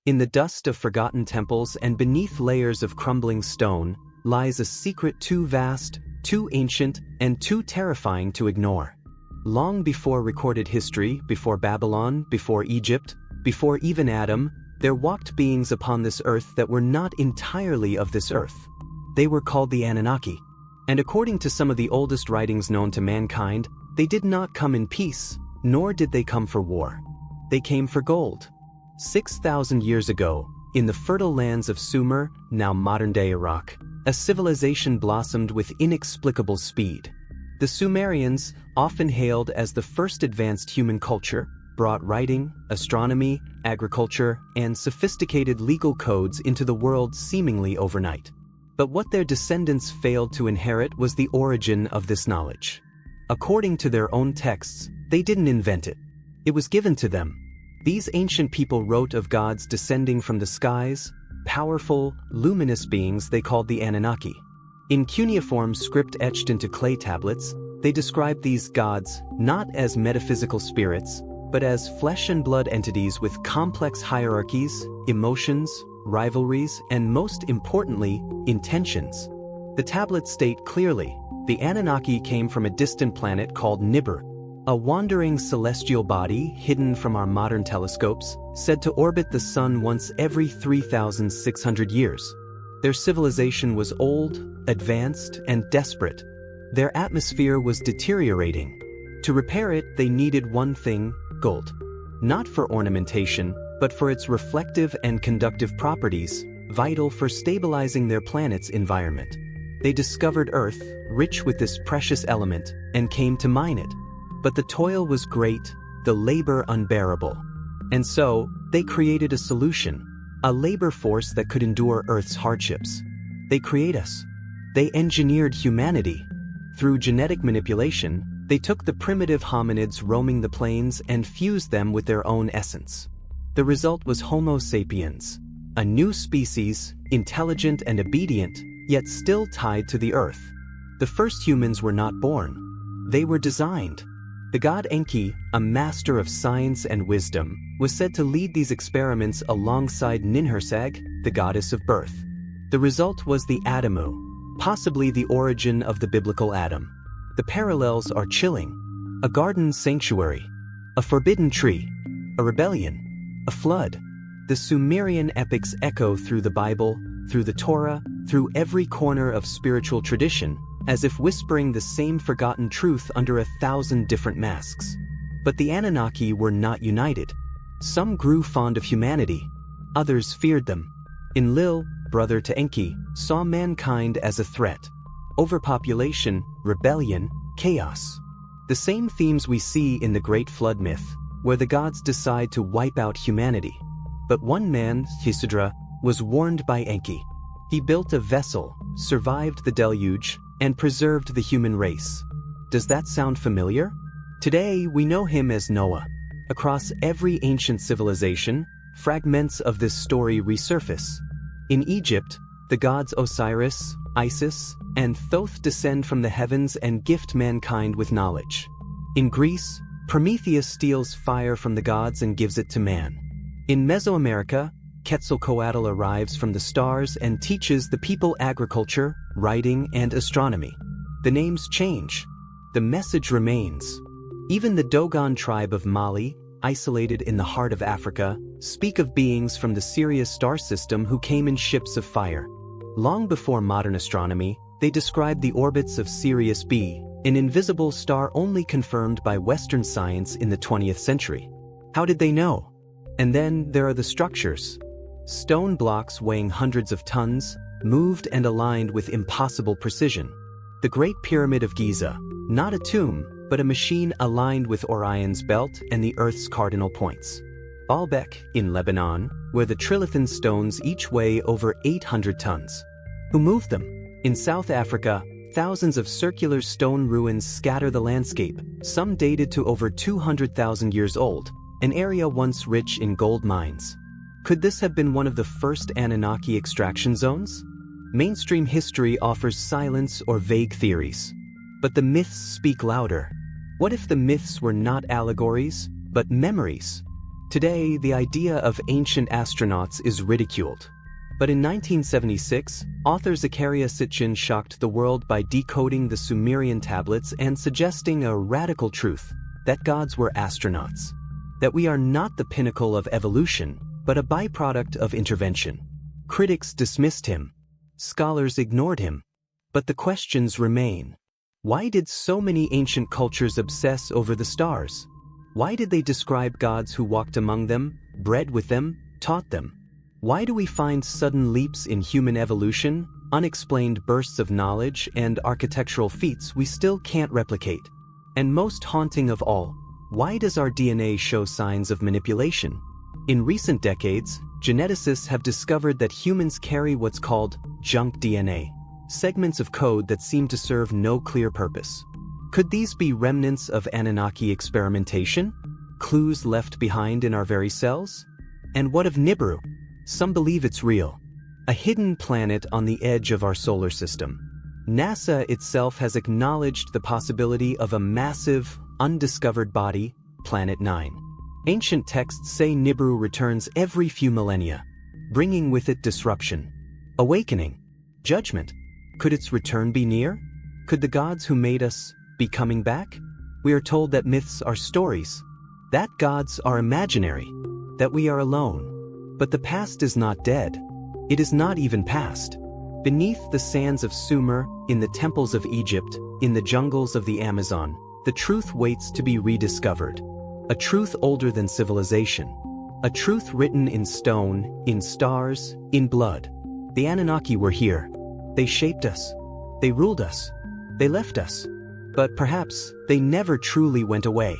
In the dust of forgotten temples and beneath layers of crumbling stone lies a secret too vast, too ancient, and too terrifying to ignore. Long before recorded history, before Babylon, before Egypt, before even Adam, there walked beings upon this earth that were not entirely of this earth. They were called the Anunnaki. And according to some of the oldest writings known to mankind, they did not come in peace, nor did they come for war. They came for gold. 6,000 years ago, in the fertile lands of Sumer, now modern-day Iraq, a civilization blossomed with inexplicable speed. The Sumerians, often hailed as the first advanced human culture, brought writing, astronomy, agriculture, and sophisticated legal codes into the world seemingly overnight. But what their descendants failed to inherit was the origin of this knowledge. According to their own texts, they didn't invent it. It was given to them. These ancient people wrote of gods descending from the skies, powerful, luminous beings they called the Anunnaki. In cuneiform script etched into clay tablets, they described these gods not as metaphysical spirits, but as flesh and blood entities with complex hierarchies, emotions, rivalries, and most importantly, intentions. The tablets state clearly, the Anunnaki came from a distant planet called Nibiru, a wandering celestial body hidden from our modern telescopes, said to orbit the sun once every 3,600 years. Their civilization was old, advanced, and desperate. Their atmosphere was deteriorating. To repair it, they needed one thing: gold. Not for ornamentation, but for its reflective and conductive properties, vital for stabilizing their planet's environment. They discovered Earth, rich with this precious element, and came to mine it. But the toil was great, the labor unbearable. And so, they created a solution, a labor force that could endure Earth's hardships. They create us. They engineered humanity. Through genetic manipulation, they took the primitive hominids roaming the plains and fused them with their own essence. The result was Homo sapiens, a new species, intelligent and obedient, yet still tied to the earth. The first humans were not born. They were designed. The god Enki, a master of science and wisdom, was said to lead these experiments alongside Ninhursag, the goddess of birth. The result was the Adamu, possibly the origin of the biblical Adam. The parallels are chilling. A garden sanctuary, a forbidden tree, a rebellion, a flood. The Sumerian epics echo through the Bible, through the Torah, through every corner of spiritual tradition, as if whispering the same forgotten truth under 1,000 different masks. But the Anunnaki were not united. Some grew fond of humanity. Others feared them. Enlil, brother to Enki, saw mankind as a threat. Overpopulation, rebellion, chaos. The same themes we see in the Great Flood myth, where the gods decide to wipe out humanity. But one man, Isidra, was warned by Enki. He built a vessel, survived the deluge, and preserved the human race. Does that sound familiar? Today, we know him as Noah. Across every ancient civilization, fragments of this story resurface. In Egypt, the gods Osiris, Isis, and Thoth descend from the heavens and gift mankind with knowledge. In Greece, Prometheus steals fire from the gods and gives it to man. In Mesoamerica, Quetzalcoatl arrives from the stars and teaches the people agriculture, writing, and astronomy. The names change. The message remains. Even the Dogon tribe of Mali, isolated in the heart of Africa, speak of beings from the Sirius star system who came in ships of fire. Long before modern astronomy, they described the orbits of Sirius B, an invisible star only confirmed by Western science in the 20th century. How did they know? And then there are the structures. Stone blocks weighing hundreds of tons, moved and aligned with impossible precision. The Great Pyramid of Giza, not a tomb, but a machine aligned with Orion's belt and the Earth's cardinal points. Baalbek, in Lebanon, where the trilithon stones each weigh over 800 tons. Who moved them? In South Africa, thousands of circular stone ruins scatter the landscape, some dated to over 200,000 years old, an area once rich in gold mines. Could this have been one of the first Anunnaki extraction zones? Mainstream history offers silence or vague theories. But the myths speak louder. What if the myths were not allegories, but memories? Today, the idea of ancient astronauts is ridiculed. But in 1976, author Zecharia Sitchin shocked the world by decoding the Sumerian tablets and suggesting a radical truth, that gods were astronauts. That we are not the pinnacle of evolution, but a byproduct of intervention. Critics dismissed him. Scholars ignored him. But the questions remain. Why did so many ancient cultures obsess over the stars? Why did they describe gods who walked among them, bred with them, taught them? Why do we find sudden leaps in human evolution, unexplained bursts of knowledge, and architectural feats we still can't replicate? And most haunting of all, why does our DNA show signs of manipulation? In recent decades, geneticists have discovered that humans carry what's called junk DNA, segments of code that seem to serve no clear purpose. Could these be remnants of Anunnaki experimentation? Clues left behind in our very cells? And what of Nibiru? Some believe it's real, a hidden planet on the edge of our solar system. NASA itself has acknowledged the possibility of a massive, undiscovered body, Planet 9. Ancient texts say Nibiru returns every few millennia, bringing with it disruption, awakening, judgment. Could its return be near? Could the gods who made us be coming back? We are told that myths are stories, that gods are imaginary, that we are alone. But the past is not dead. It is not even past. Beneath the sands of Sumer, in the temples of Egypt, in the jungles of the Amazon, the truth waits to be rediscovered. A truth older than civilization. A truth written in stone, in stars, in blood. The Anunnaki were here. They shaped us. They ruled us. They left us. But perhaps they never truly went away.